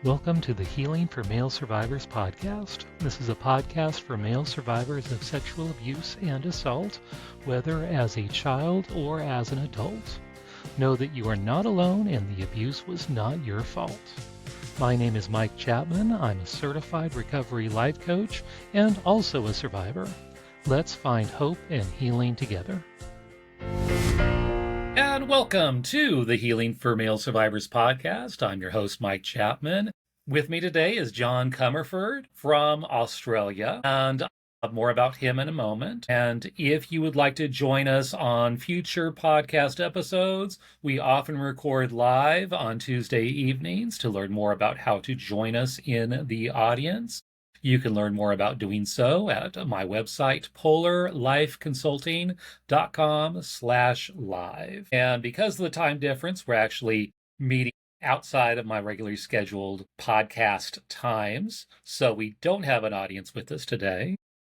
Welcome to the Healing for Male Survivors podcast. This is a podcast for male survivors of sexual abuse and assault, whether as a child or as an adult. Know that you are not alone and the abuse was not your fault. My name is Mike Chapman. I'm a certified recovery life coach and also a survivor. Let's find hope and healing together. And welcome to the Healing for Male Survivors podcast. I'm your host, Mike Chapman. With me today is John Comerford from Australia, and I'll have more about him in a moment. And if you would like to join us on future podcast episodes, we often record live on Tuesday evenings to learn more about how to join us in the audience. You can learn more about doing so at my website, polarlifeconsulting.com/live. And because of the time difference, we're actually meeting outside of my regularly scheduled podcast times. So we don't have an audience with us today,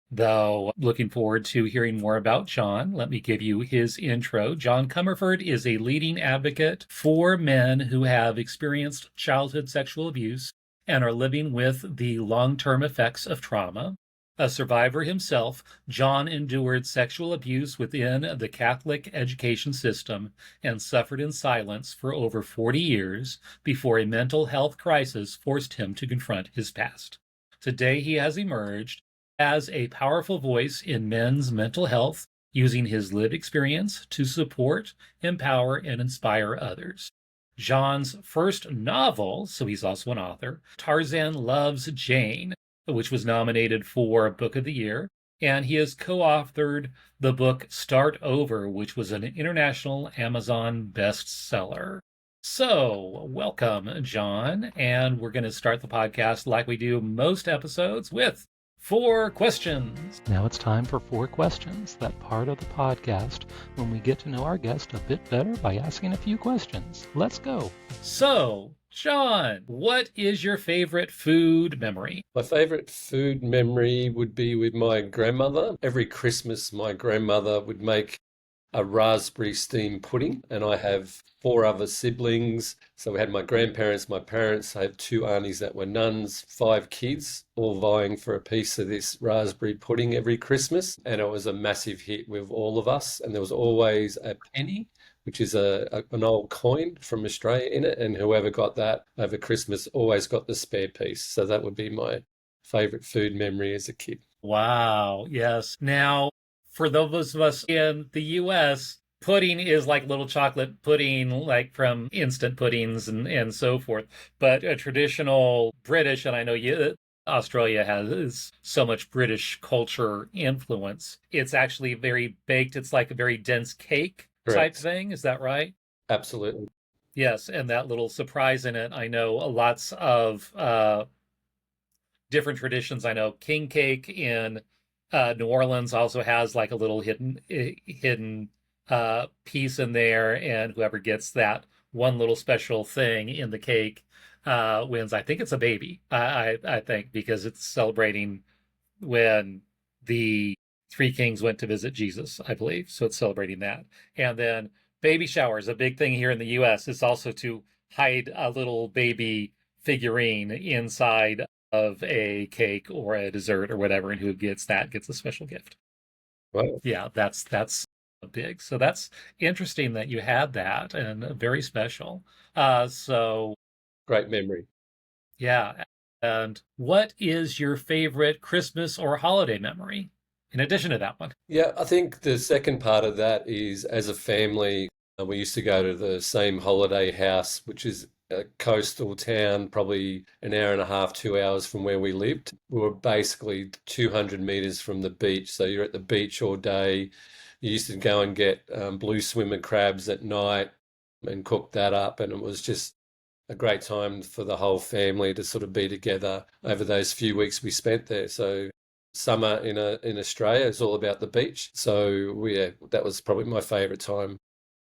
though looking forward to hearing more about John. Let me give you his intro. John Comerford is a leading advocate for men who have experienced childhood sexual abuse and are living with the long-term effects of trauma. A survivor himself, John endured sexual abuse within the Catholic education system and suffered in silence for over 40 years before a mental health crisis forced him to confront his past. Today he has emerged as a powerful voice in men's mental health, using his lived experience to support, empower, and inspire others. John's first novel, so he's also an author, Tarzan Loves Jane, which was nominated for Book of the Year, and he has co-authored the book Start Over, which was an international Amazon bestseller. So, welcome, John, and we're going to start the podcast like we do most episodes with 4 questions. Now it's time for 4 questions, that part of the podcast when we get to know our guest a bit better by asking a few questions. Let's go. So, John, what is your favorite food memory? My favorite food memory would be with my grandmother. Every Christmas, my grandmother would make a raspberry steamed pudding, and I have 4 other siblings. So we had my grandparents, my parents. I have 2 aunties that were nuns, 5 kids, all vying for a piece of this raspberry pudding every Christmas. And it was a massive hit with all of us. And there was always a penny, which is an old coin from Australia in it. And whoever got that over Christmas always got the spare piece. So that would be my favorite food memory as a kid. Wow, yes. Now, for those of us in the U.S., pudding is like little chocolate pudding, like from instant puddings and so forth. But a traditional British, and I know Australia has so much British culture influence, it's actually very baked. It's like a very dense cake type thing. Is that right? Absolutely. Yes, and that little surprise in it. I know lots of different traditions. I know king cake in New Orleans also has like a little hidden piece in there, and whoever gets that one little special thing in the cake wins. I think it's a baby. I think because it's celebrating when the 3 kings went to visit Jesus, I believe. So it's celebrating that. And then baby showers, a big thing here in the U.S. is also to hide a little baby figurine inside of a cake or a dessert or whatever, and who gets that gets a special gift. Wow. Yeah, that's big. So that's interesting that you had that, and very special. So Great memory. yeah. And what is your favorite Christmas or holiday memory in addition to that one? Yeah, I think the second part of that is as a family, we used to go to the same holiday house, which is a coastal town, probably an hour and a half, 2 hours from where we lived. We were basically 200 meters from the beach. So you're at the beach all day. You used to go and get blue swimmer crabs at night and cook that up. And it was just a great time for the whole family to sort of be together over those few weeks we spent there. So summer in Australia is all about the beach. So that was probably my favorite time.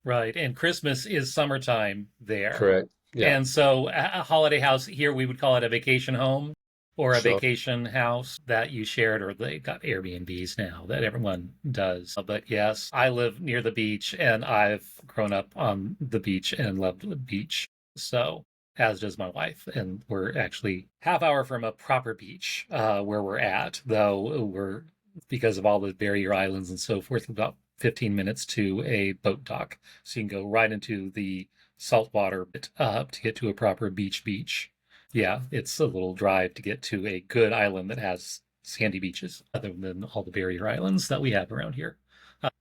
Right. And Christmas is summertime there. Correct. Yeah. And so a holiday house here, we would call it a vacation home or a vacation house that you shared, or they got Airbnbs now that everyone does. But yes, I live near the beach and I've grown up on the beach and loved the beach. So as does my wife. And we're actually half hour from a proper beach where we're at, though we're, because of all the barrier islands and so forth, about 15 minutes to a boat dock. So you can go right into the saltwater to get to a proper beach. Yeah, it's a little drive to get to a good island that has sandy beaches, other than all the barrier islands that we have around here.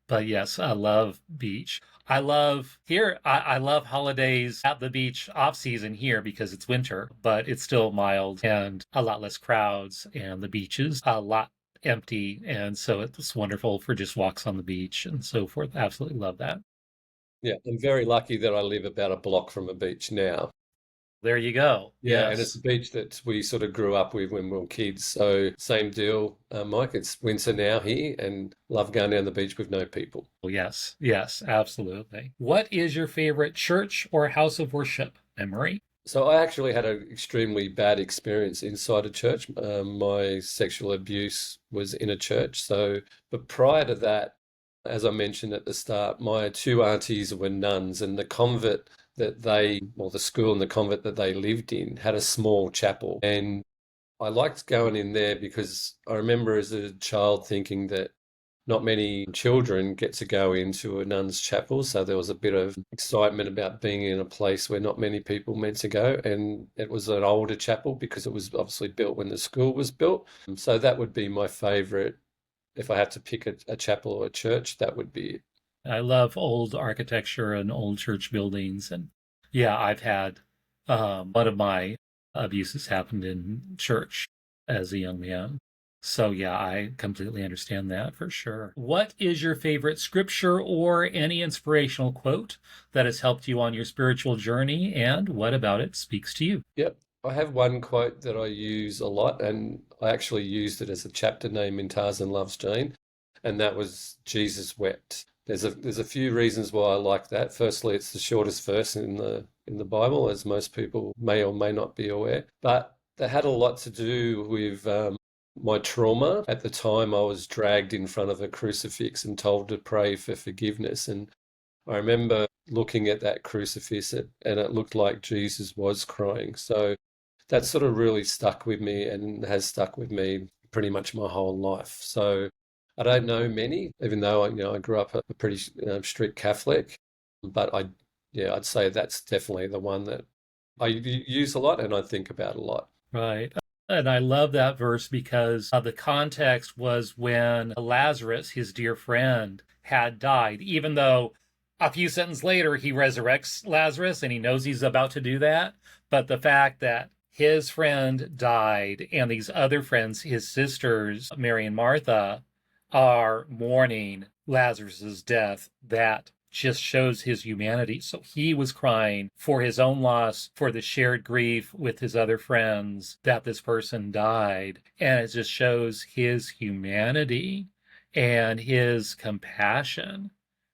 But yes, I love beach. I love here. I love holidays at the beach off season here because it's winter, but it's still mild and a lot less crowds, and the beach is a lot empty, and so it's wonderful for just walks on the beach and so forth. Absolutely love that. Yeah, I'm very lucky that I live about a block from a beach now. There you go. Yeah, and it's Yes. a beach that we sort of grew up with when we were kids. So same deal, Mike. It's winter now here, and love going down the beach with no people. Oh, yes. Yes, absolutely. What is your favorite church or house of worship memory? So I actually had an extremely bad experience inside a church. My sexual abuse was in a church. So, but prior to that, as I mentioned at the start, my two aunties were nuns, and the convent that they, well, the school and the convent that they lived in had a small chapel. And I liked going in there because I remember as a child thinking that not many children get to go into a nun's chapel, so there was a bit of excitement about being in a place where not many people meant to go. And it was an older chapel because it was obviously built when the school was built. So that would be my favorite. If I had to pick a chapel or a church, that would be it. I love old architecture and old church buildings. And yeah, I've had one of my abuses happened in church as a young man. So yeah, I completely understand that for sure. What is your favorite scripture or any inspirational quote that has helped you on your spiritual journey, and what about it speaks to you? Yep. I have one quote that I use a lot, and I actually used it as a chapter name in Tarzan Loves Jane, and that was Jesus wept. There's a few reasons why I like that. Firstly, it's the shortest verse in the Bible, as most people may or may not be aware. But that had a lot to do with my trauma. At the time, I was dragged in front of a crucifix and told to pray for forgiveness. And I remember looking at that crucifix and it looked like Jesus was crying. So that sort of really stuck with me and has stuck with me pretty much my whole life. So I don't know many, even though I grew up a pretty strict Catholic, but yeah, I'd say that's definitely the one that I use a lot and I think about a lot. Right. And I love that verse because the context was when Lazarus, his dear friend, had died, even though a few sentences later he resurrects Lazarus and he knows he's about to do that. But the fact that his friend died and these other friends, his sisters, Mary and Martha, are mourning Lazarus's death, that just shows his humanity. So he was crying for his own loss, for the shared grief with his other friends that this person died. And it just shows his humanity and his compassion,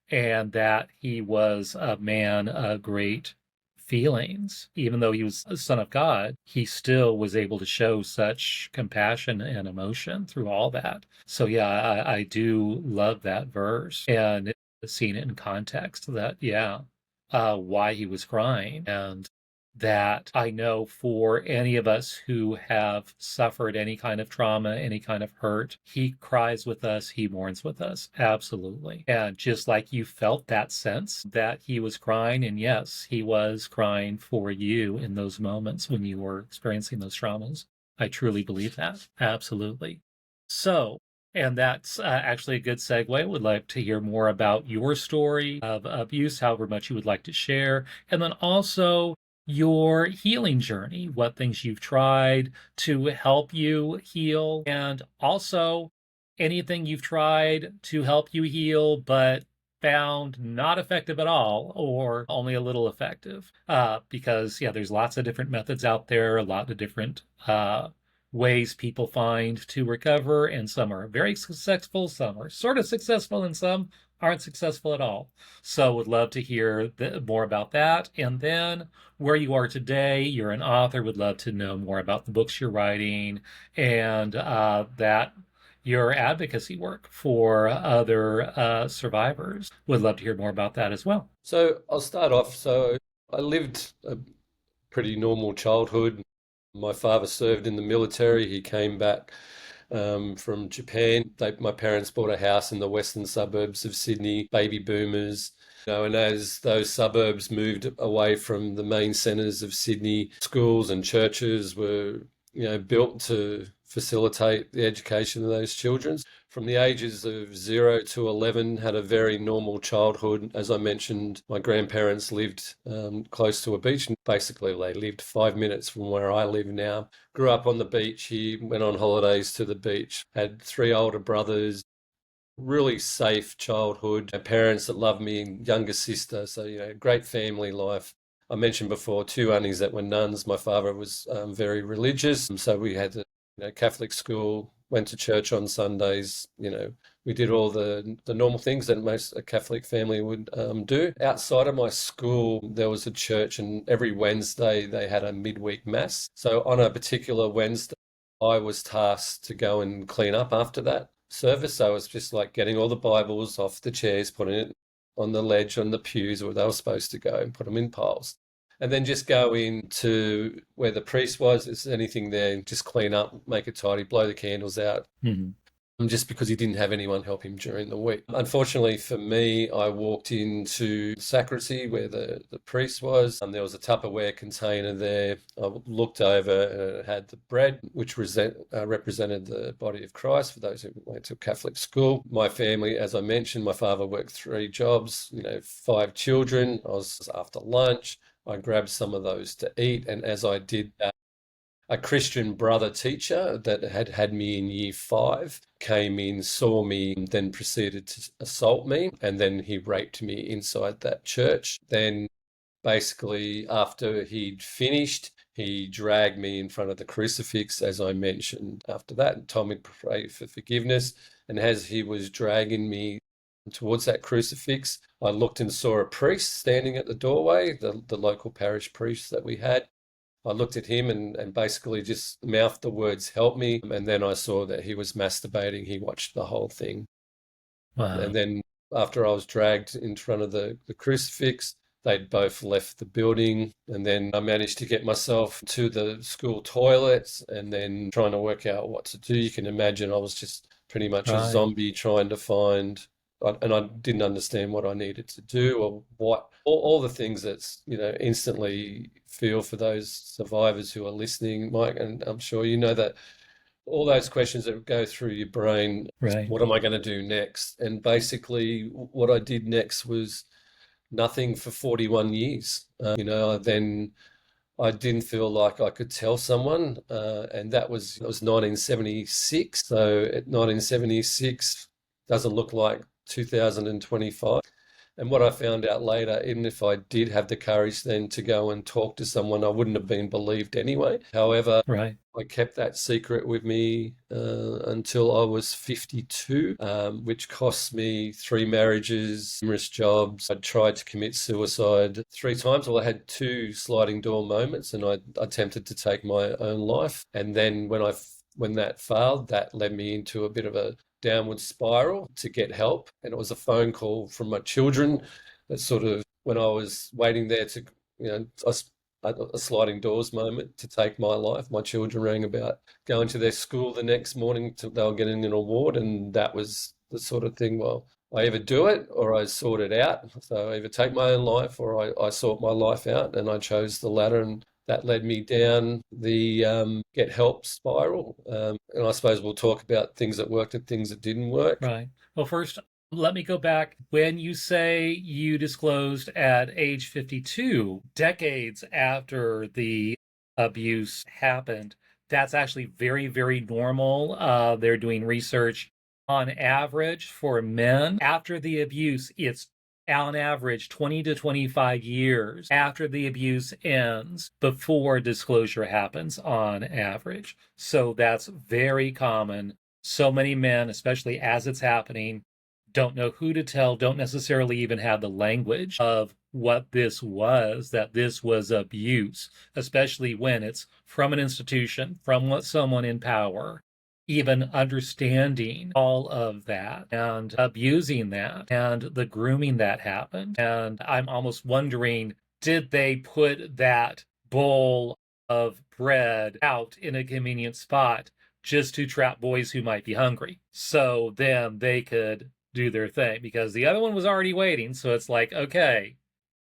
and that he was a man of great feelings. Even though he was a son of God, he still was able to show such compassion and emotion through all that. So yeah, I do love that verse, and seeing it in context that, yeah, why he was crying. And that I know for any of us who have suffered any kind of trauma, any kind of hurt, he cries with us, he mourns with us. Absolutely. And just like you felt that sense that he was crying, and yes, he was crying for you in those moments when you were experiencing those traumas. I truly believe that. Absolutely. So, and that's actually a good segue. Would like to hear more about your story of abuse, however much you would like to share. And then also your healing journey, what things you've tried to help you heal, and also anything you've tried to help you heal, but found not effective at all or only a little effective. Because, yeah, there's lots of different methods out there, a lot of different ways people find to recover, and some are very successful, some are sort of successful, and some aren't successful at all. So would love to hear more about that. And then where you are today, you're an author, would love to know more about the books you're writing, and that your advocacy work for other survivors. Would love to hear more about that as well. So I'll start off. So I lived pretty normal childhood. My father served in the military. He came back from Japan. My parents bought a house in the western suburbs of Sydney, baby boomers. And as those suburbs moved away from the main centres of Sydney, schools and churches were, built to facilitate the education of those children. From the ages of 0 to 11, had a very normal childhood. As I mentioned, my grandparents lived close to a beach, and basically they lived 5 minutes from where I live now. Grew up on the beach here, went on holidays to the beach, had 3 older brothers, really safe childhood, parents that loved me, and younger sister. So, great family life. I mentioned before 2 aunties that were nuns. My father was very religious. So we had a Catholic school, went to church on Sundays. We did all the normal things that most a Catholic family would do. Outside of my school, there was a church, and every Wednesday they had a midweek mass. So on a particular Wednesday, I was tasked to go and clean up after that service. So it was just like getting all the Bibles off the chairs, putting it on the ledge on the pews where they were supposed to go, and put them in piles. And then just go into where the priest was. If there's anything there, just clean up, make it tidy, blow the candles out. Mm-hmm. Just because he didn't have anyone help him during the week. Unfortunately for me, I walked into sacristy where the priest was, and there was a Tupperware container there. I looked over and it had the bread, which represented the body of Christ for those who went to Catholic school. My family, as I mentioned, my father worked 3 jobs, 5 children. I was after lunch. I grabbed some of those to eat, and as I did that, a Christian brother teacher that had me in year 5 came in, saw me, then proceeded to assault me, and then he raped me inside that church. Then basically after he'd finished, he dragged me in front of the crucifix, as I mentioned after that, and told me to pray for forgiveness. And as he was dragging me towards that crucifix, I looked and saw a priest standing at the doorway, the local parish priest that we had. I looked at him and basically just mouthed the words, "Help me." And then I saw that he was masturbating. He watched the whole thing. Wow. And then after I was dragged in front of the crucifix, they'd both left the building. And then I managed to get myself to the school toilets and then trying to work out what to do. You can imagine I was just pretty much a zombie trying to find, and I didn't understand what I needed to do or what, all the things that's, instantly feel for those survivors who are listening, Mike, and I'm sure you know that all those questions that go through your brain, Right. what am I going to do next? And basically what I did next was nothing for 41 years. Then I didn't feel like I could tell someone, and it was 1976. So at 1976 doesn't look like 2025. And what I found out later, even if I did have the courage then to go and talk to someone, I wouldn't have been believed anyway. However, Right. I kept that secret with me until I was 52, which cost me 3 marriages, numerous jobs. I tried to commit suicide 3 times. Well, I had 2 sliding door moments, and I attempted to take my own life. And then when that failed, that led me into a bit of a downward spiral to get help. And it was a phone call from my children that sort of, when I was waiting there to, a sliding doors moment to take my life, my children rang about going to their school the next morning. They were getting an award, and that was the sort of thing, well, I either do it or I sort it out. So I either take my own life or I sort my life out, and I chose the latter, and that led me down the get help spiral. And I suppose we'll talk about things that worked and things that didn't work. Right. Well, first, let me go back. When you say you disclosed at age 52, decades after the abuse happened, that's actually very, very normal. They're doing research on average for men after the abuse. It's on average 20 to 25 years after the abuse ends before disclosure happens on average. So that's very common. So many men, especially as it's happening, don't know who to tell, don't necessarily even have the language of what this was, that this was abuse, especially when it's from an institution, from someone in power. Even understanding all of that and abusing that and the grooming that happened. And I'm almost wondering, did they put that bowl of bread out in a convenient spot just to trap boys who might be hungry. So then they could do their thing because the other one was already waiting. So it's like, okay,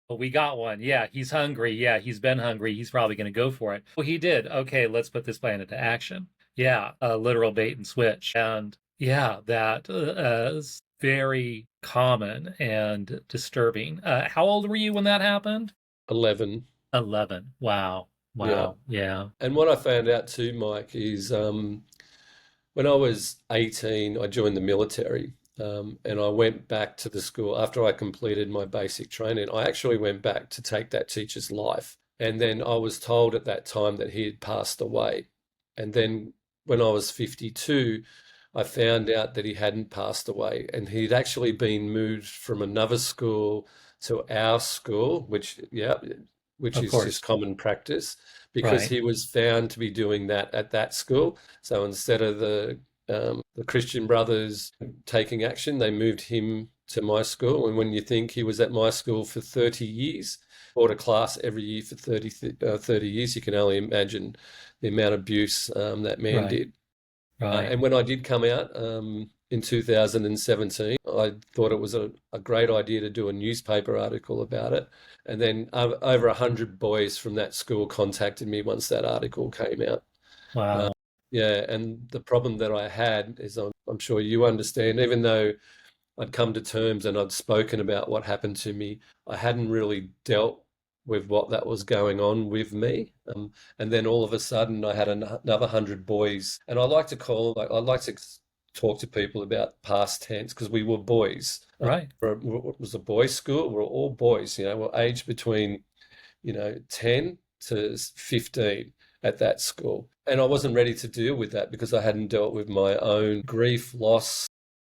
well, we got one. Yeah, he's hungry. Yeah, he's been hungry. He's probably going to go for it. Well, he did. Okay, let's put this plan into action. Yeah, a literal bait and switch. And yeah, that is very common and disturbing. How old were you when that happened? 11. 11. Wow. Yeah. Wow. Yeah. And what I found out too, Mike, is when I was 18, I joined the military. And I went back to the school after I completed my basic training. I actually went back to take that teacher's life. And then I was told at that time that he had passed away. And then when I was 52, I found out that he hadn't passed away and he'd actually been moved from another school to our school, which Of is just course. common practice because Right. he was found to be doing that at that school. So instead of the Christian brothers taking action, they moved him to my school. And when you think he was at my school for 30 years, taught a class every year for 30 years, you can only imagine the amount of abuse that man Right. did. Right. And when I did come out in 2017, I thought it was a great idea to do a newspaper article about it. And then over 100 boys from that school contacted me once that article came out. Uh, Wow. yeah, and the problem that I had is I'm sure you understand, even though I'd come to terms and I'd spoken about what happened to me, I hadn't really dealt with what that was going on with me. And then all of a sudden, I had another 100 boys, and I like to call, like, I like to talk to people about past tense because we were boys. Right. It was a boys' school. We're all boys, we're aged between 10 to 15 at that school. And I wasn't ready to deal with that because I hadn't dealt with my own grief, loss,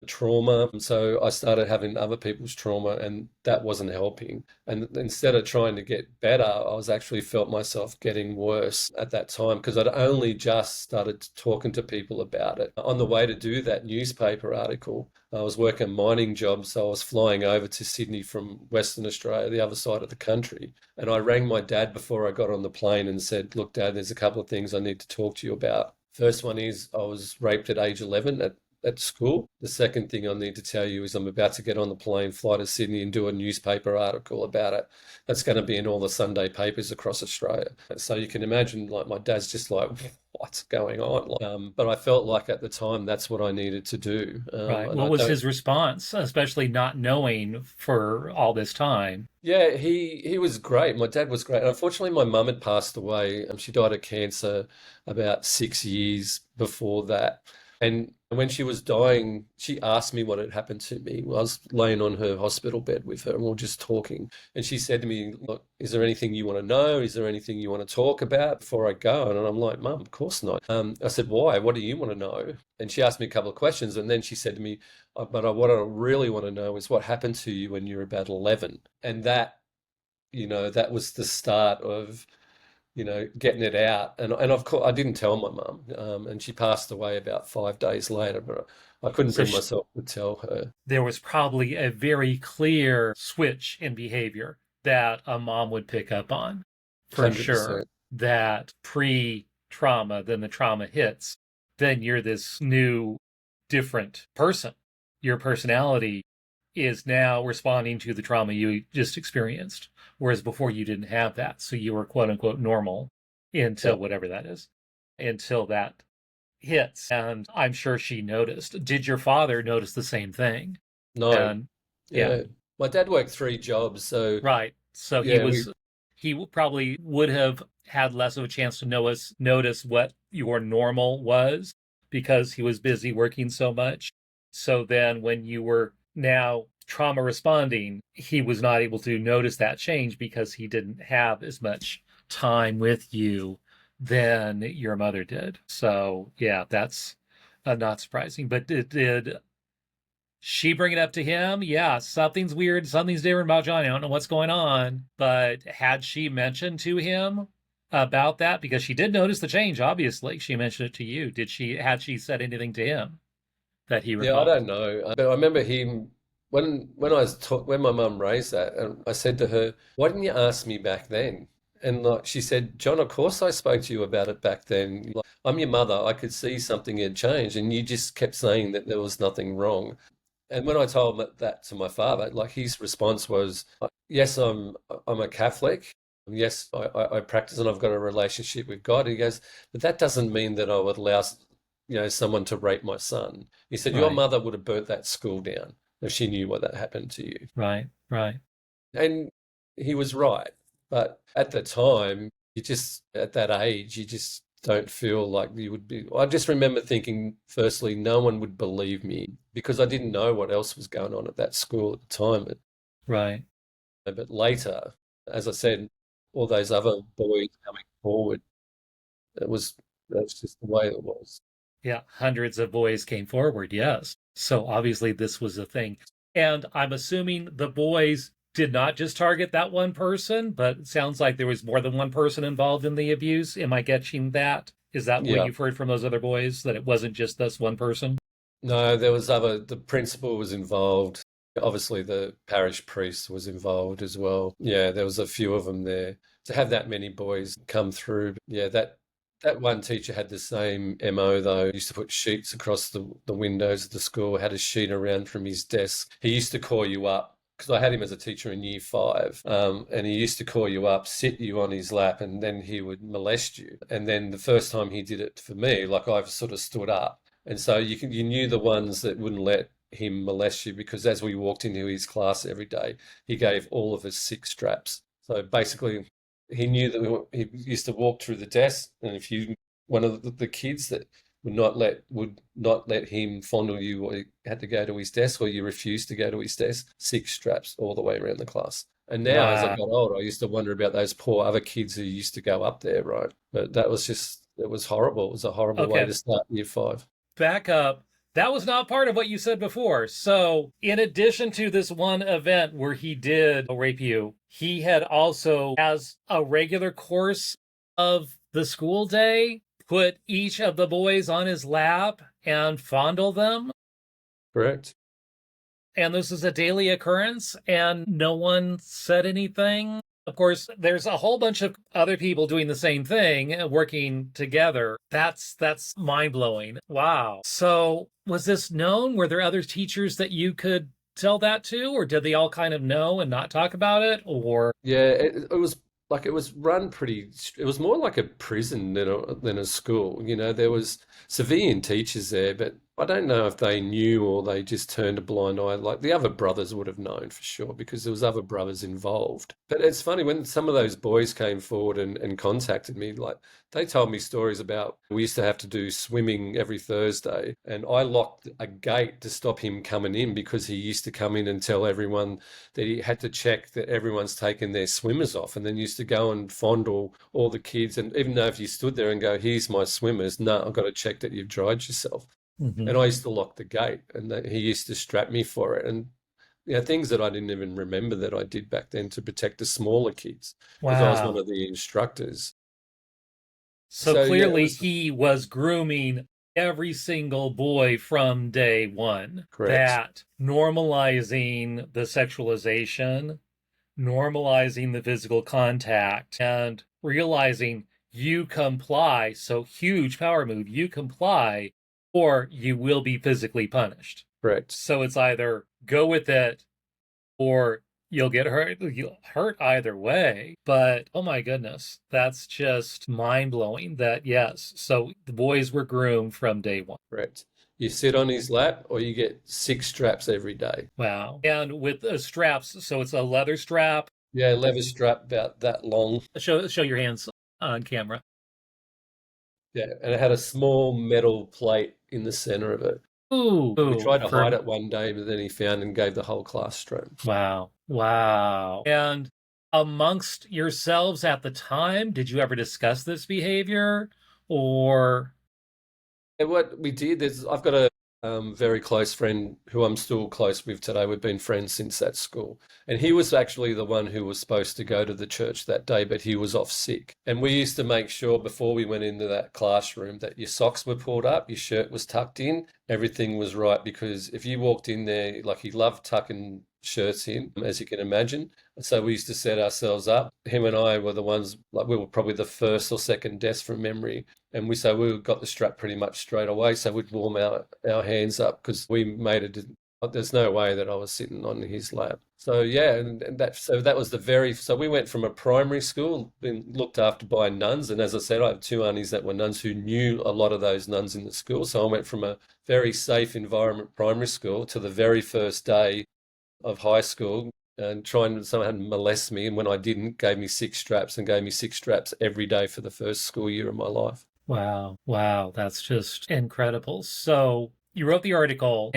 trauma. So I started having other people's trauma, and that wasn't helping. And instead of trying to get better, I was actually felt myself getting worse at that time because I'd only just started talking to people about it. On the way to do that newspaper article, I was working a mining job, so I was flying over to Sydney from Western Australia, the other side of the country. And I rang my dad before I got on the plane and said, "Look, Dad, there's a couple of things I need to talk to you about. First one is I was raped at age 11 at school. The second thing I need to tell you is I'm about to get on the plane, fly to Sydney, and do a newspaper article about it. That's going to be in all the Sunday papers across Australia." So you can imagine, like, my dad's just like, "What's going on?" But I felt like at the time that's what I needed to do. Right. And What I was don't. his response, especially not knowing for all this time? Yeah, he was great. My dad was great. Unfortunately, my mum had passed away. She died of cancer about 6 years before that. And when she was dying, she asked me what had happened to me. I was laying on her hospital bed with her, and we were just talking. And she said to me, "Look, is there anything you want to know? Is there anything you want to talk about before I go?" And I'm like, "Mum, of course not." I said, "Why? What do you want to know?" And she asked me a couple of questions, and then she said to me, but what I really want to know is what happened to you when you were about 11." And that was the start of, getting it out. And of course, I didn't tell my mum, and she passed away about 5 days later, but I couldn't So bring myself to tell her. there was probably a very clear switch in behavior that a mom would pick up on for sure. 100%. That pre trauma, then the trauma hits, then you're this new, different person. Your personality is now responding to the trauma you just experienced. Whereas before you didn't have that. So you were quote unquote normal Yeah. until whatever that is, until that hits. And I'm sure she noticed. Did your father notice the same thing? No. And yeah, Yeah. My dad worked 3 jobs, so right. So yeah, we he probably would have had less of a chance to notice what your normal was because he was busy working so much. So then when you were now trauma responding, he was not able to notice that change because he didn't have as much time with you than your mother did. So yeah, that's not surprising. But did she bring it up to him? Yeah, something's weird, something's different about Johnny. I don't know what's going on. But had she mentioned to him about that? Because she did notice the change, obviously. She mentioned it to you. Had she said anything to him that he Yeah, I recalls? don't know. But I remember him when I was when my mum raised that, and I said to her, "Why didn't you ask me back then?" And like she said, John, of course I spoke to you about it back then. Like, I'm your mother. I could see something had changed, and you just kept saying that there was nothing wrong. And when I told that to my father, like his response was, "Yes, I'm a Catholic. Yes, I practice and I've got a relationship with God." He goes, "But that doesn't mean that I would allow, someone to rape my son." He said, "Your Right, mother would have burnt that school down if she knew what that happened to you." right, right, And he was right. But at the time, at that age, you just don't feel like you would be. I just remember thinking, firstly, no one would believe me because I didn't know what else was going on at that school at the time. right. But later, as I said, all those other boys coming forward, that's just the way it was. Yeah, hundreds of boys came forward, yes. So obviously this was a thing. And I'm assuming the boys did not just target that one person, but it sounds like there was more than one person involved in the abuse. Am I getting that? Is that what Yeah. you've heard from those other boys, that it wasn't just this one person? No, the principal was involved. Obviously, the parish priest was involved as well. Yeah, there was a few of them there. To have that many boys come through, yeah, that one teacher had the same MO though. He used to put sheets across the windows of the school, had a sheet around from his desk. He used to call you up because I had him as a teacher in year five, and he used to call you up, sit you on his lap, and then he would molest you. And then the first time he did it for me, like I've sort of stood up. And so you knew the ones that wouldn't let him molest you because as we walked into his class every day, he gave all of us 6 straps. So basically, he knew that he used to walk through the desk, and if you one of the kids that would not let him fondle you, or you had to go to his desk, or you refused to go to his desk, 6 straps all the way around the class. And now, as I Wow. got older, I used to wonder about those poor other kids who used to go up there, right? But it was horrible. It was a horrible way Okay, to start year five. back up. That was not part of what you said before. So, in addition to this one event where he did rape you, he had also, as a regular course of the school day, put each of the boys on his lap and fondle them. Correct. And this is a daily occurrence, and no one said anything. Of course, there's a whole bunch of other people doing the same thing, working together. That's mind-blowing. Wow. So, was this known? Were there other teachers that you could tell that to, or did they all kind of know and not talk about it? Or Yeah, it was like it was run pretty. It was more like a prison than a school. There was civilian teachers there, but I don't know if they knew or they just turned a blind eye. Like the other brothers would have known for sure because there was other brothers involved. But it's funny when some of those boys came forward and contacted me, like they told me stories about we used to have to do swimming every Thursday, and I locked a gate to stop him coming in because he used to come in and tell everyone that he had to check that everyone's taken their swimmers off and then used to go and fondle all the kids. And even though if you stood there and go, here's my swimmers, no, I've got to check that you've dried yourself. Mhm. And I used to lock the gate and he used to strap me for it. And things that I didn't even remember that I did back then to protect the smaller kids because I was one Wow. of the instructors. So So yeah, it clearly was he was grooming every single boy from day one. correct. That normalizing the sexualization, normalizing the physical contact, and realizing you comply. So, huge power move. You comply, or you will be physically punished. Correct. So, it's either go with it or you'll get hurt. You'll hurt either way. But oh my goodness, that's just mind blowing that, yes. So, the boys were groomed from day one. Correct. You sit on his lap or you get 6 straps every day. Wow. And with straps, so it's a leather strap. Yeah, leather strap about that long. Show your hands on camera. Yeah, and it had a small metal plate in the center of it. We Ooh, tried to hide for it one day, but then he found and gave the whole class strap. wow, wow. And amongst yourselves at the time, did you ever discuss this behavior? Or And what we did is, I've got a very close friend who I'm still close with today. We've been friends since that school. And he was actually the one who was supposed to go to the church that day, but he was off sick. And we used to make sure before we went into that classroom that your socks were pulled up, your shirt was tucked in, everything was right. Because if you walked in there, like he loved tucking shirts in, as you can imagine. So we used to set ourselves up. Him and I were the ones, like we were probably the first or second desk from memory. And we got the strap pretty much straight away. So we'd warm our hands up because we made it. There's no way that I was sitting on his lap. So yeah, and that was so we went from a primary school, been looked after by nuns, and as I said, I have two aunties that were nuns who knew a lot of those nuns in the school. So I went from a very safe environment primary school to the very first day of high school and trying to somehow molest me. And when I didn't, gave me six straps and gave me six straps every day for the first school year of my life. Wow. Wow. That's just incredible. So you wrote the article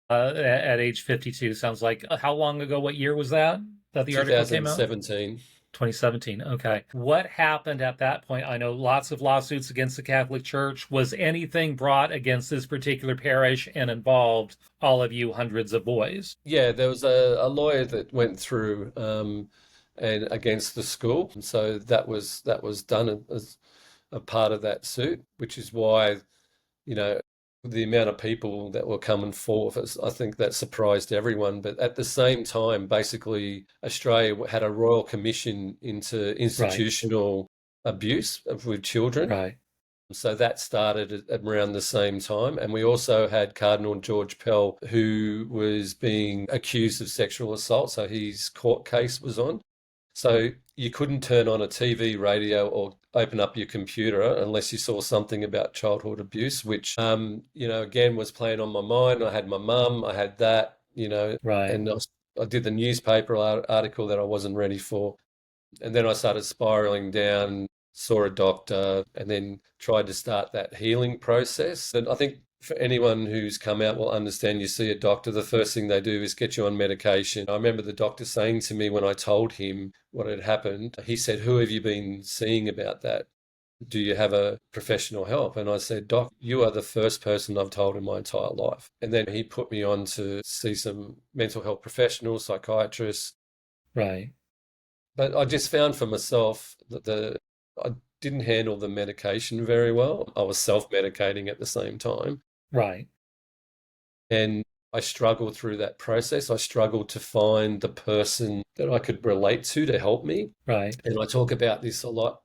at age 52. Sounds like how long ago, what year was that the article came out? 2017. 2017. Okay. What happened at that point? I know lots of lawsuits against the Catholic Church. Was anything brought against this particular parish and involved all of you hundreds of boys? Yeah, there was a lawyer that went through and against the school. And so that was done as a part of that suit, which is why, you know, the amount of people that were coming forth, I think that surprised everyone. But at the same time, basically, Australia had a royal commission into Right. institutional abuse with children. Right. So that started at around the same time. And we also had Cardinal George Pell, who was being accused of sexual assault. So his court case was on. So you couldn't turn on a TV, radio, or open up your computer unless you saw something about childhood abuse, which, again, was playing on my mind. I had my mum, I had that, Right. and I did the newspaper article that I wasn't ready for. And then I started spiraling down, saw a doctor, and then tried to start that healing process. And I think for anyone who's come out will understand, you see a doctor, the first thing they do is get you on medication. I remember the doctor saying to me when I told him what had happened, he said, "Who have you been seeing about that? Do you have a professional help?" And I said, "Doc, you are the first person I've told in my entire life." And then he put me on to see some mental health professionals, psychiatrists. Right. But I just found for myself that I didn't handle the medication very well. I was self-medicating at the same time, Right. and I struggled through that process. I struggled to find the person that I could relate to help me. Right. And I talk about this a lot,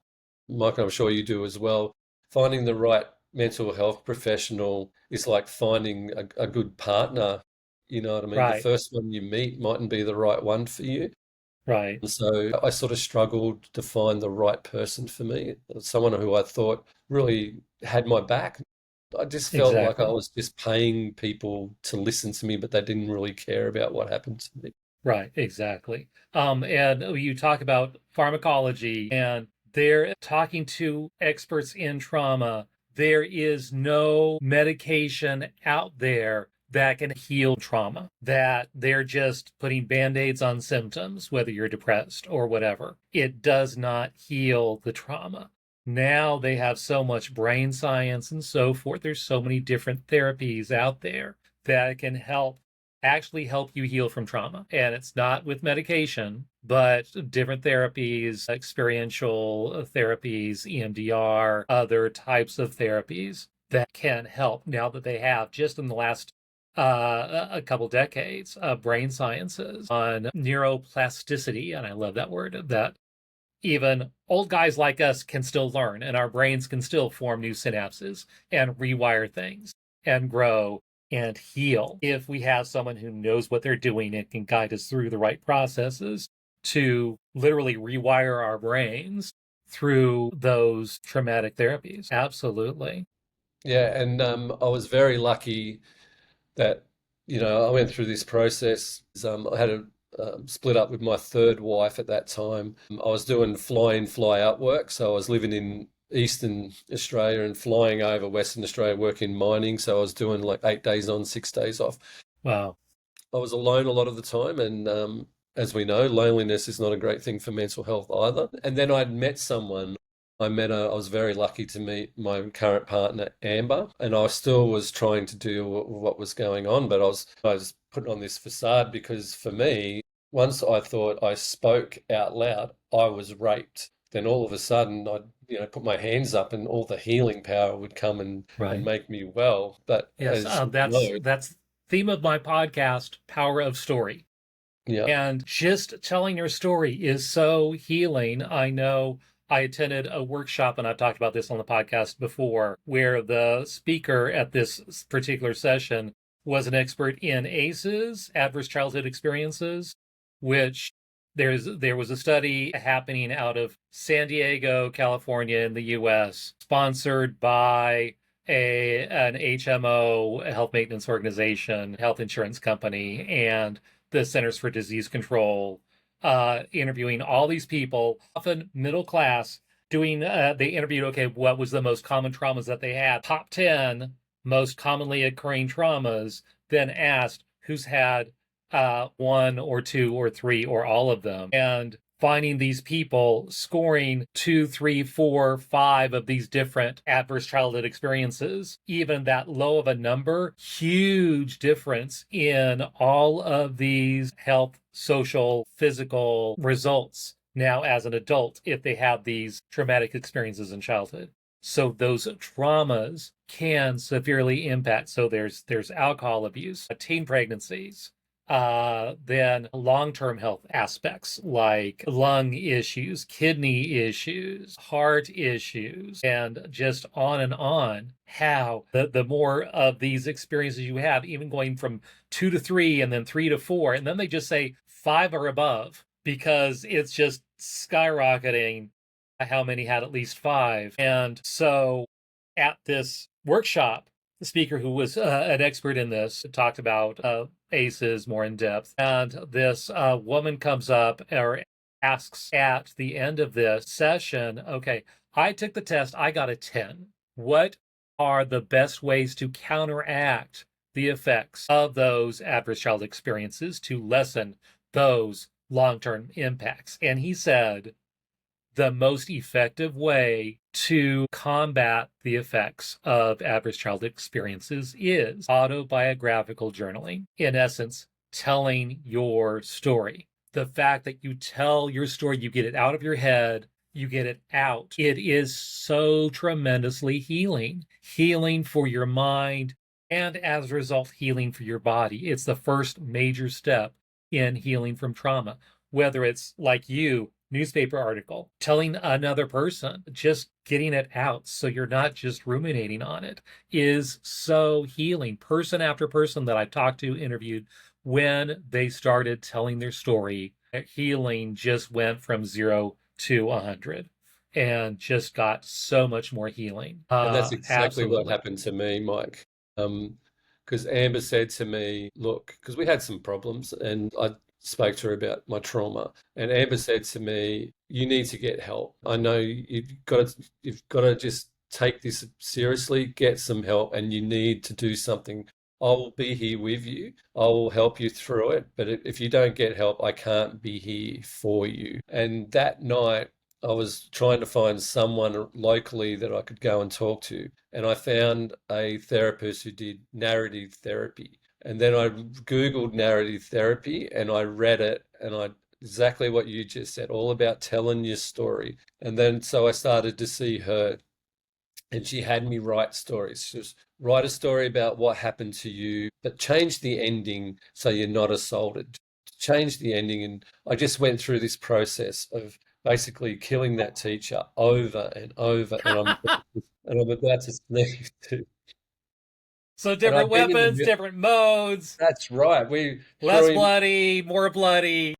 Mike, I'm sure you do as well. Finding the right mental health professional is like finding a good partner. You know what I mean? The Right. first one you meet mightn't be the right one for you. Right. And so I sort of struggled to find the right person for me, someone who I thought really had my back. I just felt like I Exactly. was just paying people to listen to me, but they didn't really care about what happened to me. Right, exactly. And you talk about pharmacology, and they're talking to experts in trauma. There is no medication out there that can heal trauma, that they're just putting band-aids on symptoms, whether you're depressed or whatever. It does not heal the trauma. Now they have so much brain science and so forth. There's so many different therapies out there that can actually help you heal from trauma. And it's not with medication, but different therapies, experiential therapies, EMDR, other types of therapies that can help now that they have just in the last a couple decades brain sciences on neuroplasticity. And I love that word, that even old guys like us can still learn and our brains can still form new synapses and rewire things and grow and heal if we have someone who knows what they're doing and can guide us through the right processes to literally rewire our brains through those traumatic therapies. Absolutely. Yeah, and I was very lucky that, I went through this process. I had a split up with my third wife at that time. I was doing fly in, fly out work. So I was living in Eastern Australia and flying over Western Australia, working mining. So I was doing like 8 days on, 6 days off. Wow. I was alone a lot of the time. And as we know, loneliness is not a great thing for mental health either. And then I'd met someone. I was very lucky to meet my current partner, Amber, and I still was trying to deal with what was going on, but I was putting on this facade because for me, once I thought I spoke out loud, I was raped. Then all of a sudden, I'd, put my hands up and all the healing power would come and Right. make me well. But Yes. as we That's know, theme of my podcast, Power of Story. Yeah. And just telling your story is so healing. I know I attended a workshop, and I've talked about this on the podcast before, where the speaker at this particular session was an expert in ACEs, adverse childhood experiences, which there was a study happening out of San Diego, California, in the US, sponsored by an HMO, a health maintenance organization, health insurance company, and the Centers for Disease Control, interviewing all these people, often middle class, they interviewed, okay, what was the most common traumas that they had, top 10 most commonly occurring traumas, then asked who's had one or two or three or all of them. And finding these people scoring two, three, four, five of these different adverse childhood experiences, even that low of a number, huge difference in all of these health, social, physical results now as an adult if they have these traumatic experiences in childhood. So those traumas can severely impact. So there's alcohol abuse, teen pregnancies, then long-term health aspects like lung issues, kidney issues, heart issues, and just on and on. How the more of these experiences you have, even going from 2 to 3 and then 3 to 4, and then they just say 5 or above because it's just skyrocketing how many had at least 5. And so at this workshop, the speaker who was an expert in this talked about ACEs more in depth. And this woman comes up or asks at the end of this session, okay, I took the test, I got a 10. What are the best ways to counteract the effects of those adverse childhood experiences to lessen those long-term impacts? And he said, the most effective way to combat the effects of adverse childhood experiences is autobiographical journaling. In essence, telling your story. The fact that you tell your story, you get it out of your head, you get it out. It is so tremendously healing. Healing for your mind, and as a result, healing for your body. It's the first major step in healing from trauma. Whether it's like you, newspaper article, telling another person, just getting it out so you're not just ruminating on it, is so healing. Person after person that I've talked to, interviewed, when they started telling their story, healing just went from 0 to 100 and just got so much more healing. And that's exactly what Absolutely. happened to me, Mike. Because Amber said to me, look, because we had some problems and I spoke to her about my trauma. And Amber said to me, you need to get help. I know you've got to just take this seriously, get some help, and you need to do something. I will be here with you. I will help you through it. But if you don't get help, I can't be here for you. And that night, I was trying to find someone locally that I could go and talk to. And I found a therapist who did narrative therapy. And then I Googled narrative therapy and I read it and I exactly what you just said, all about telling your story. And then so I started to see her and she had me write stories. She was write a story about what happened to you, but change the ending so you're not assaulted. Change the ending. And I just went through this process of basically killing that teacher over and over. And I'm about to sneeze too. So And different I've been in the weapons, different modes, that's right. We less threw in bloody, more bloody.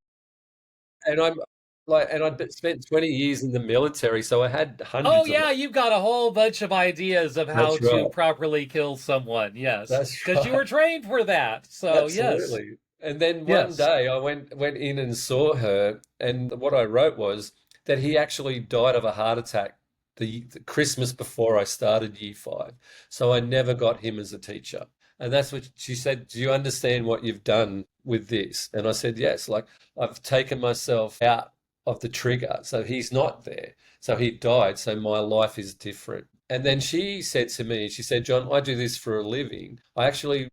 and I'm like and I'd spent 20 years in the military, so I had Oh hundreds of yeah, them. you've got a whole bunch of ideas of how That's to right. properly kill someone. Yes, That's because you right. were trained for that. So yes, Absolutely. And then one yes. day I went in and saw her, and what I wrote was that he actually died of a heart attack the Christmas before I started year 5. So I never got him as a teacher. And that's what she said, do you understand what you've done with this? And I said, yes, like I've taken myself out of the trigger. So he's not there. So he died. So my life is different. And then she said to me, she said, John, I do this for a living. I actually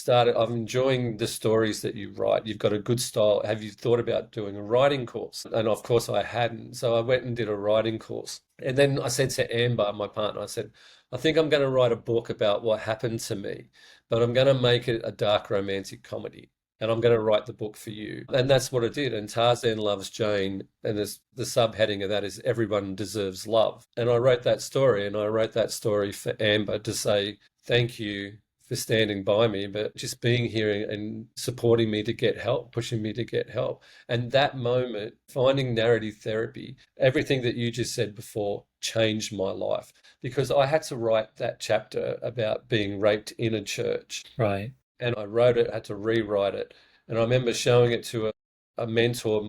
I'm enjoying the stories that you write. You've got a good style. Have you thought about doing a writing course? And of course I hadn't. So I went and did a writing course. And then I said to Amber, my partner, I said, I think I'm going to write a book about what happened to me, but I'm going to make it a dark romantic comedy. and I'm going to write the book for you. And that's what I did. And Tarzan Loves Jane, and the subheading of that is Everyone Deserves Love. And I wrote that story, and I wrote that story for Amber to say, thank you for standing by me, but just being here and supporting me to get help, pushing me to get help. And that moment, finding narrative therapy, everything that you just said before changed my life because I had to write that chapter about being raped in a church. Right. And I wrote it, had to rewrite it. And I remember showing it to a mentor,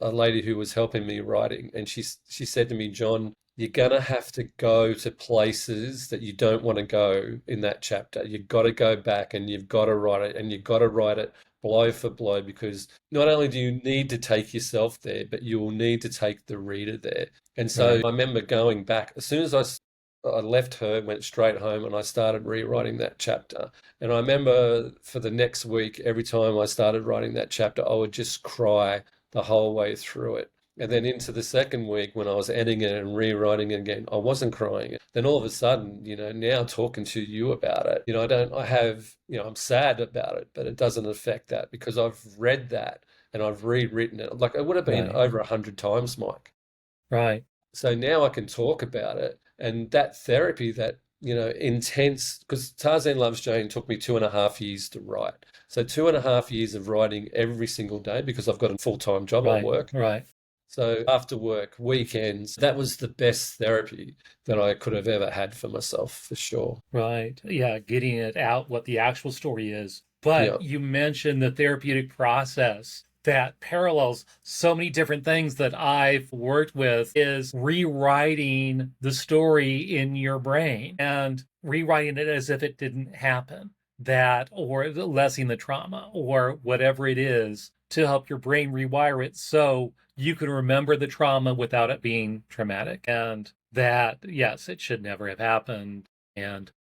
a lady who was helping me writing, and she said to me, John, you're gonna have to go to places that you don't want to go in that chapter. You've got to go back and you've got to write it, and you've got to write it blow for blow, because not only do you need to take yourself there, but you will need to take the reader there. And so Right. I remember going back as soon as I left her, went straight home, and I started rewriting that chapter. And I remember for the next week, every time I started writing that chapter, I would just cry the whole way through it. And then into the second week, when I was editing it and rewriting it again, I wasn't crying. Then all of a sudden, now talking to you about it, I'm sad about it, but it doesn't affect that because I've read that and I've rewritten it. Like it would have been Right. over 100 times, Mike. Right. So now I can talk about it. And that therapy, that, intense, because Tarzan Loves Jane took me 2.5 years to write. So 2.5 years of writing every single day because I've got a full-time job at Right. work. Right. So after work, weekends, that was the best therapy that I could have ever had for myself, for sure. Right. Yeah, getting it out what the actual story is. But Yeah. you mentioned the therapeutic process that parallels so many different things that I've worked with is rewriting the story in your brain and rewriting it as if it didn't happen. That or lessening the trauma or whatever it is to help your brain rewire it so you can remember the trauma without it being traumatic. And that, yes, it should never have happened. And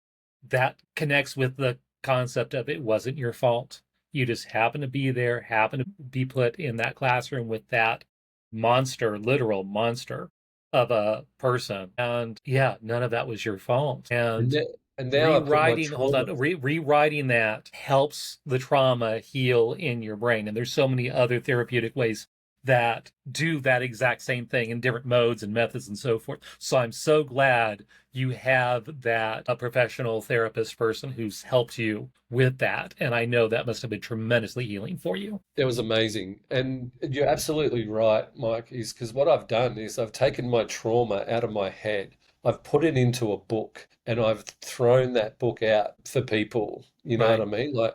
that connects with the concept of it wasn't your fault. You just happened to be there, happened to be put in that classroom with that monster, literal monster of a person. And yeah, none of that was your fault. And, And and now I put my hold trauma. on, rewriting that helps the trauma heal in your brain. And there's so many other therapeutic ways that do that exact same thing in different modes and methods and so forth. So I'm so glad you have that a professional therapist person who's helped you with that. And I know that must have been tremendously healing for you. It was amazing. And you're absolutely right, Mike, is because what I've done is I've taken my trauma out of my head. I've put it into a book and I've thrown that book out for people. You know what I Right. mean? Right.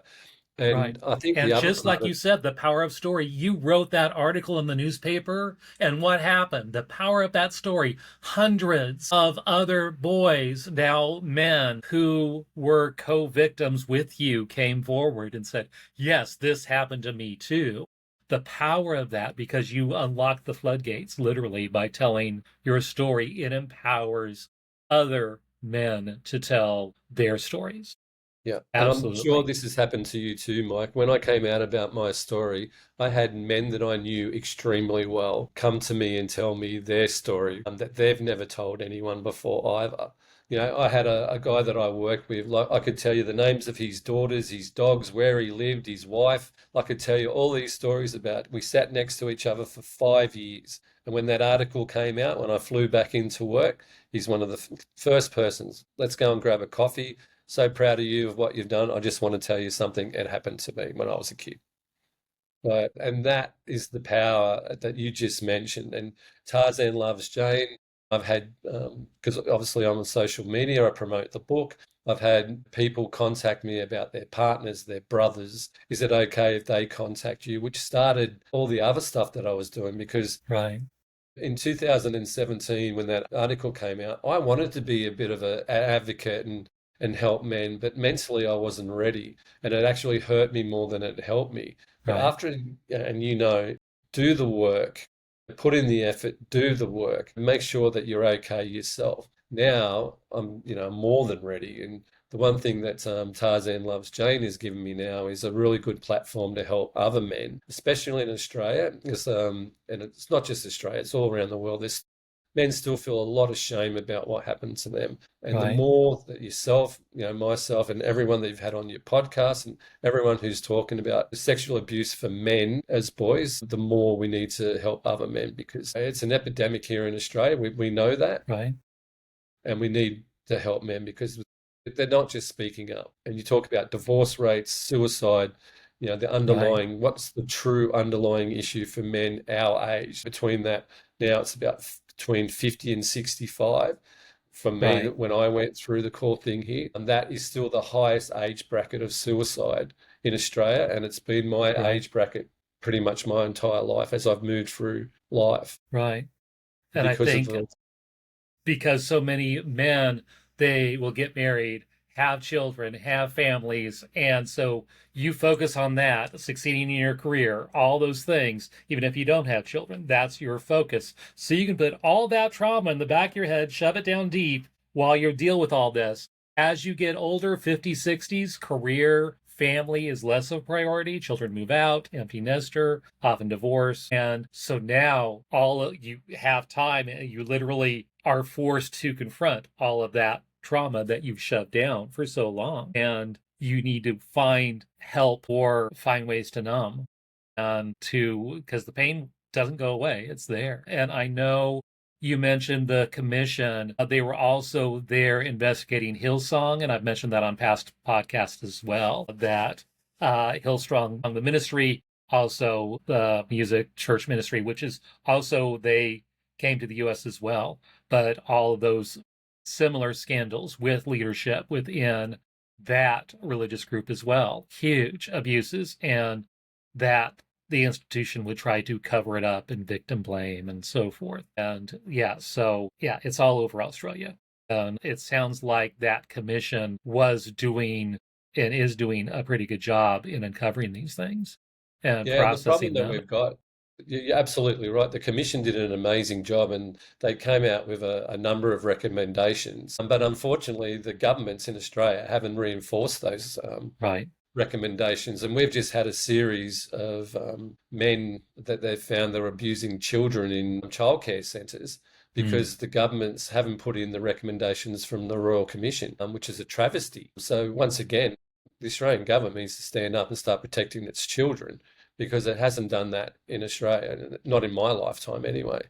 And I think the And other just like part you of, said, the power of story, you wrote that article in the newspaper. And what happened? The power of that story. Hundreds of other boys, now men, who were co victims with you came forward and said, yes, this happened to me too. The power of that, because you unlocked the floodgates literally by telling your story, it empowers other men to tell their stories. yeah, and I'm sure Absolutely. this has happened to you too, Mike. When I came out about my story, I had men that I knew extremely well come to me and tell me their story that they've never told anyone before either. I had a guy that I worked with, like I could tell you the names of his daughters, his dogs, where he lived, his wife. I could tell you all these stories about. We sat next to each other for 5 years. And when that article came out, when I flew back into work, he's one of the first persons. Let's go and grab a coffee. So proud of you of what you've done. I just want to tell you something. It happened to me when I was a kid. And that is the power that you just mentioned. And Tarzan Loves Jane. I've had, because obviously I'm on social media, I promote the book. I've had people contact me about their partners, their brothers. Is it okay if they contact you? Which started all the other stuff that I was doing because Right. in 2017, when that article came out, I wanted to be a bit of an advocate and help men, but mentally I wasn't ready. And it actually hurt me more than it helped me. But Right. after, and do the work, put in the effort, do the work, and make sure that you're okay yourself. Now I'm, more than ready. And the one thing that Tarzan Loves Jane has given me now is a really good platform to help other men, especially in Australia. Because, and it's not just Australia; it's all around the world. There's men still feel a lot of shame about what happened to them. And the Right. more that yourself, myself and everyone that you've had on your podcast and everyone who's talking about sexual abuse for men as boys, the more we need to help other men, because it's an epidemic here in Australia. We know that, Right. and we need to help men because they're not just speaking up. And you talk about divorce rates, suicide, the Right. underlying, what's the true underlying issue for men our age? Between that, now it's about between 50 and 65. For me, Right. when I went through the core thing here, and that is still the highest age bracket of suicide in Australia. And it's been my Right. age bracket pretty much my entire life as I've moved through life Right. And I because of think the, because so many men, they will get married, have children, have families, and so you focus on that, succeeding in your career, all those things. Even if you don't have children, that's your focus, so you can put all that trauma in the back of your head, shove it down deep while you deal with all this. As you get older, 50s, 60s, career, family is less of a priority. Children move out, empty nester, often divorce. And so now you have time and you literally are forced to confront all of that trauma that you've shoved down for so long. And you need to find help or find ways to numb and because the pain doesn't go away, it's there. And I know you mentioned the commission. They were also there investigating Hillsong, and I've mentioned that on past podcasts as well, that Hillsong, the ministry, also the music church ministry, which is also, they came to the U.S. as well. But all of those similar scandals with leadership within that religious group as well, huge abuses, and that the institution would try to cover it up and victim blame and so forth. And yeah, so yeah, it's all over Australia. And it sounds like that commission was doing and is doing a pretty good job in uncovering these things and yeah, and the problem processing that them. we've got, you're absolutely right. The Commission did an amazing job and they came out with a number of recommendations. But unfortunately, the governments in Australia haven't reinforced those Right. recommendations. And we've just had a series of men that they've found they're abusing children in childcare centres Mm. because the governments haven't put in the recommendations from the Royal Commission, which is a travesty. So once again, the Australian government needs to stand up and start protecting its children because it hasn't done that in Australia, not in my lifetime anyway.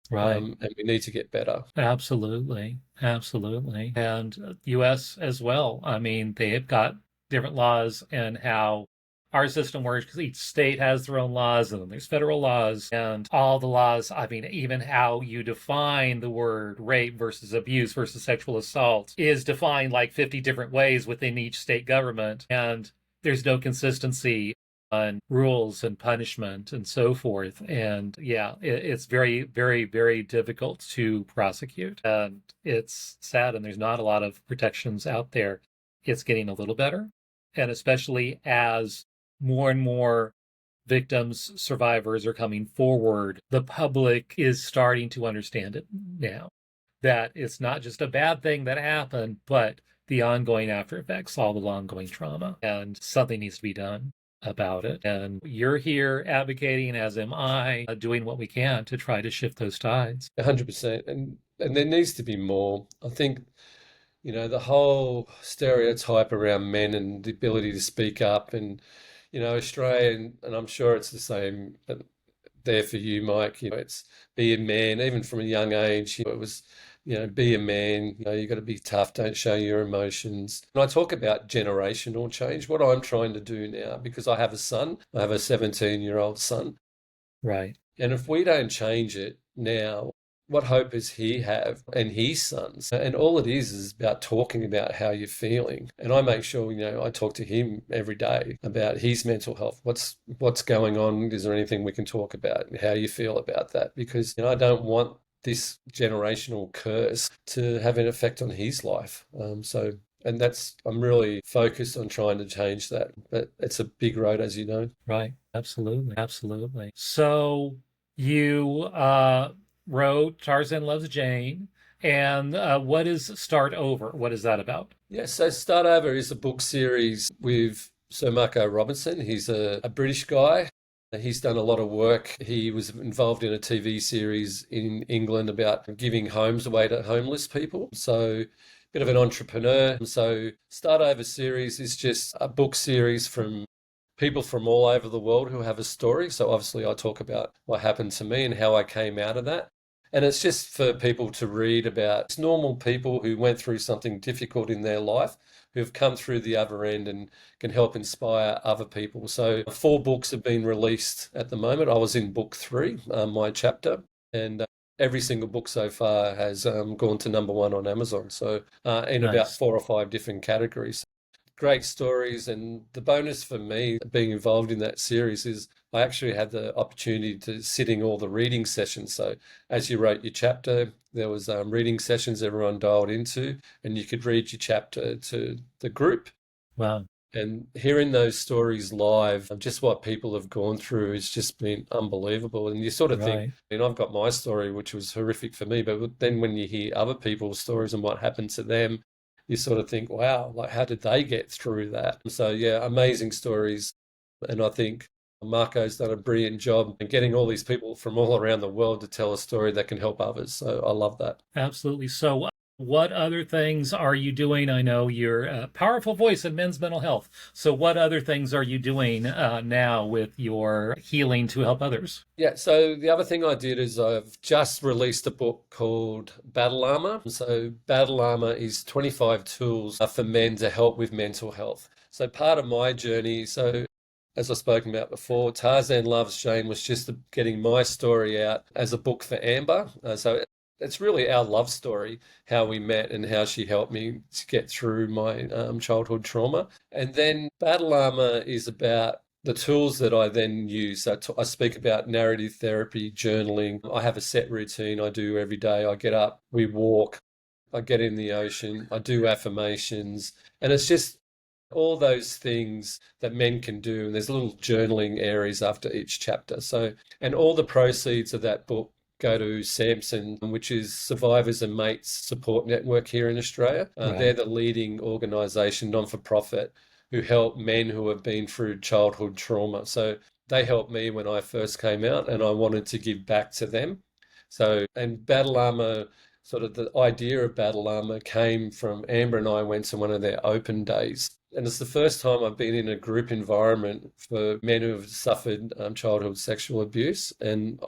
Right. And we need to get better. Absolutely. Absolutely. And US as well. I mean, they have got different laws and how our system works because each state has their own laws and then there's federal laws and all the laws. I mean, even how you define the word rape versus abuse versus sexual assault is defined like 50 different ways within each state government. And there's no consistency on rules and punishment and so forth. And yeah, it's very, very, very difficult to prosecute. And it's sad, and there's not a lot of protections out there. It's getting a little better. And especially as more and more victims, survivors are coming forward, the public is starting to understand it now. That it's not just a bad thing that happened, but the ongoing after effects, all the ongoing trauma, and something needs to be done about it. And you're here advocating, as am I, doing what we can to try to shift those tides. 100%. And there needs to be more. I think, the whole stereotype around men and the ability to speak up and, Australia, and I'm sure it's the same there for you, Mike, it's be a man, even from a young age, it was, be a man, you got to be tough, don't show your emotions. And I talk about generational change, what I'm trying to do now, because I have a son, I have a 17-year-old son. Right. And if we don't change it now, what hope does he have and his sons? And all it is about talking about how you're feeling. And I make sure, I talk to him every day about his mental health. What's going on? Is there anything we can talk about? How you feel about that? Because I don't want this generational curse to have an effect on his life. And I'm really focused on trying to change that. But it's a big road, as you know. Right. Absolutely. Absolutely. So you wrote Tarzan Loves Jane. And what is Start Over? What is that about? Yeah, so Start Over is a book series with Sir Marco Robinson. He's a British guy. He's done a lot of work. He was involved in a TV series in England about giving homes away to homeless people. So, bit of an entrepreneur. So, Start Over series is just a book series from people from all over the world who have a story. So, obviously, I talk about what happened to me and how I came out of that. And it's just for people to read about normal people who went through something difficult in their life, who've come through the other end and can help inspire other people. So, 4 books have been released at the moment. I was in book 3, my chapter, and every single book so far has gone to #1 on Amazon. So, in about Nice. 4 or 5 different categories. Great stories. And the bonus for me being involved in that series is I actually had the opportunity to sit in all the reading sessions. So as you wrote your chapter, there was reading sessions everyone dialed into, and you could read your chapter to the group. Wow. And hearing those stories live, just what people have gone through, has just been unbelievable. And you sort of think, Right. I've got my story, which was horrific for me, but then when you hear other people's stories and what happened to them, you sort of think, wow, like how did they get through that? So yeah, amazing stories. And I think Marco's done a brilliant job in getting all these people from all around the world to tell a story that can help others. So I love that. Absolutely. So, what other things are you doing? I know you're a powerful voice in men's mental health. So, what other things are you doing now with your healing to help others? Yeah, so the other thing I did is I've just released a book called Battle Armor. So Battle Armor is 25 tools for men to help with mental health. So part of my journey, so as I've spoken about before, Tarzan Loves Jane was just getting my story out as a book for Amber. So it's really our love story, how we met and how she helped me to get through my childhood trauma. And then Battle Armor is about the tools that I then use. I speak about narrative therapy, journaling. I have a set routine I do every day. I get up, we walk, I get in the ocean, I do affirmations, and it's just all those things that men can do. And there's little journaling areas after each chapter. So, and all the proceeds of that book go to Samson, which is Survivors and Mates Support Network here in Australia. They're Right. the leading organisation, non-for-profit, who help men who have been through childhood trauma. So they helped me when I first came out, and I wanted to give back to them. So, and Battle Armor, sort of the idea of Battle Armor came from Amber and I went to one of their open days. And it's the first time I've been in a group environment for men who have suffered childhood sexual abuse. And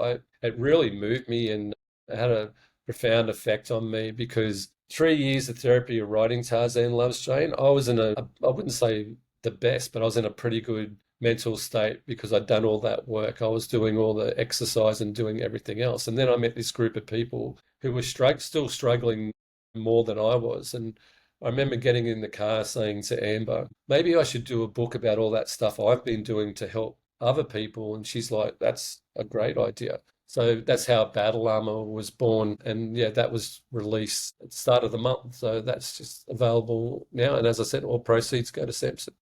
it really moved me and had a profound effect on me because 3 years of therapy of writing Tarzan Loves Jane, I was in I wouldn't say the best, but I was in a pretty good mental state because I'd done all that work. I was doing all the exercise and doing everything else. And then I met this group of people who were still struggling more than I was. And I remember getting in the car saying to Amber, maybe I should do a book about all that stuff I've been doing to help other people. And she's like, that's a great idea. So that's how Battle Armor was born. And yeah, that was released at the start of the month. So that's just available now. And as I said, all proceeds go to Samson.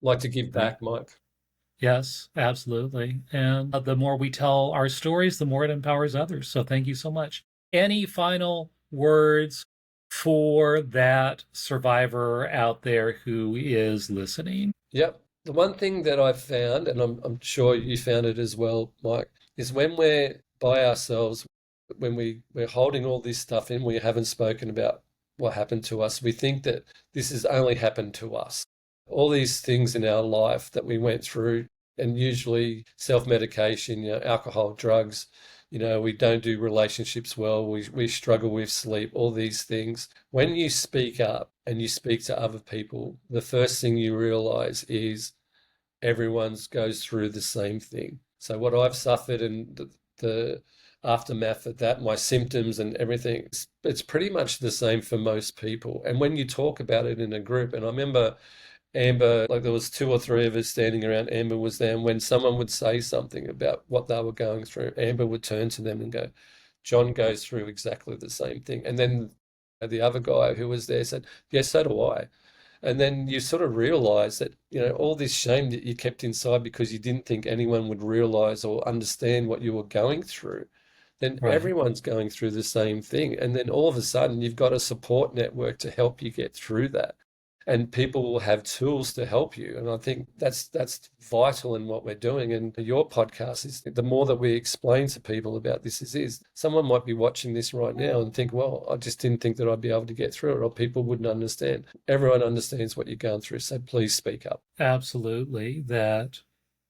Like to give Great. back, Mike. Yes, absolutely. And the more we tell our stories, the more it empowers others. So, thank you so much. Any final words for that survivor out there who is listening? Yep. The one thing that I've found, and I'm sure you found it as well, Mike, is when we're by ourselves, when we're holding all this stuff in, we haven't spoken about what happened to us. We think that this has only happened to us. All these things in our life that we went through, and usually self-medication, alcohol, drugs, we don't do relationships well, we struggle with sleep, all these things. When you speak up and you speak to other people, the first thing you realize is everyone goes through the same thing. So what I've suffered and the aftermath of that, my symptoms and everything, it's pretty much the same for most people. And when you talk about it in a group, and I remember Amber, like there was 2 or 3 of us standing around, Amber was there, and when someone would say something about what they were going through, Amber would turn to them and go, John goes through exactly the same thing. And then the other guy who was there said, yes, so do I. And then you sort of realize that, all this shame that you kept inside because you didn't think anyone would realize or understand what you were going through, then Right. everyone's going through the same thing. And then all of a sudden you've got a support network to help you get through that. and people will have tools to help you. And I think that's vital in what we're doing. And your podcast is, the more that we explain to people about this is someone might be watching this right now and think, well, I just didn't think that I'd be able to get through it, or people wouldn't understand. Everyone understands what you're going through, so please speak up. Absolutely. That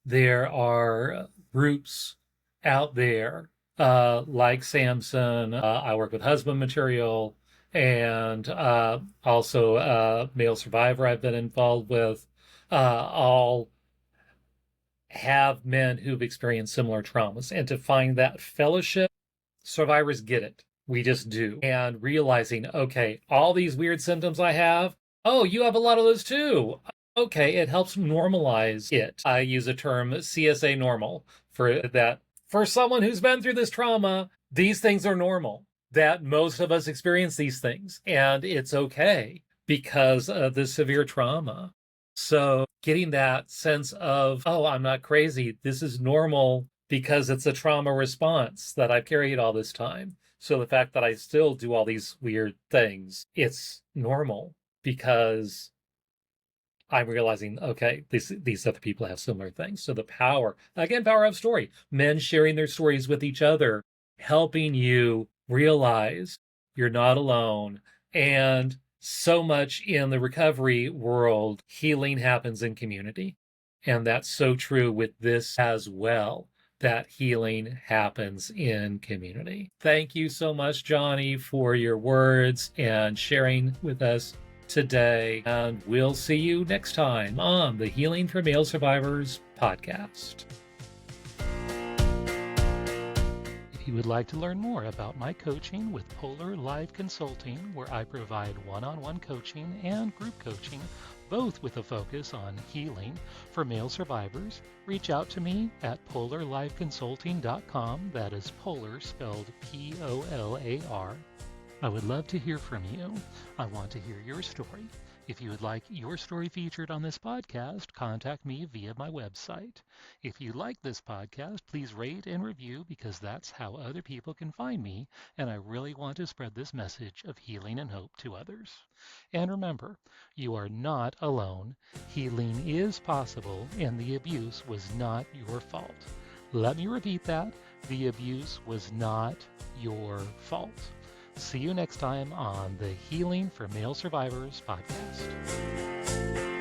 there are groups out there like Samson. I work with husband material, and also Male Survivor I've been involved with, all have men who've experienced similar traumas. And to find that fellowship, survivors get it. We just do. And realizing, okay, all these weird symptoms I have, oh, you have a lot of those too. Okay, it helps normalize it. I use a term CSA normal for that. For someone who's been through this trauma, these things are normal. That most of us experience these things, and it's okay because of the severe trauma. So getting that sense of, oh, I'm not crazy. This is normal because it's a trauma response that I've carried all this time. So the fact that I still do all these weird things, it's normal because I'm realizing, okay, these other people have similar things. So the power, again, power of story, men sharing their stories with each other, helping you realize you're not alone. And so much in the recovery world, healing happens in community. And that's so true with this as well, that healing happens in community. Thank you so much, Johnny, for your words and sharing with us today. And we'll see you next time on the Healing for Male Survivors podcast. If you would like to learn more about my coaching with Polar Live Consulting, where I provide one-on-one coaching and group coaching, both with a focus on healing for male survivors, reach out to me at polarliveconsulting.com. That is Polar spelled Polar. I would love to hear from you. I want to hear your story. If you would like your story featured on this podcast, contact me via my website. If you like this podcast, please rate and review, because that's how other people can find me, and I really want to spread this message of healing and hope to others. And remember, you are not alone. Healing is possible, and the abuse was not your fault. Let me repeat that. The abuse was not your fault. See you next time on the Healing for Male Survivors podcast.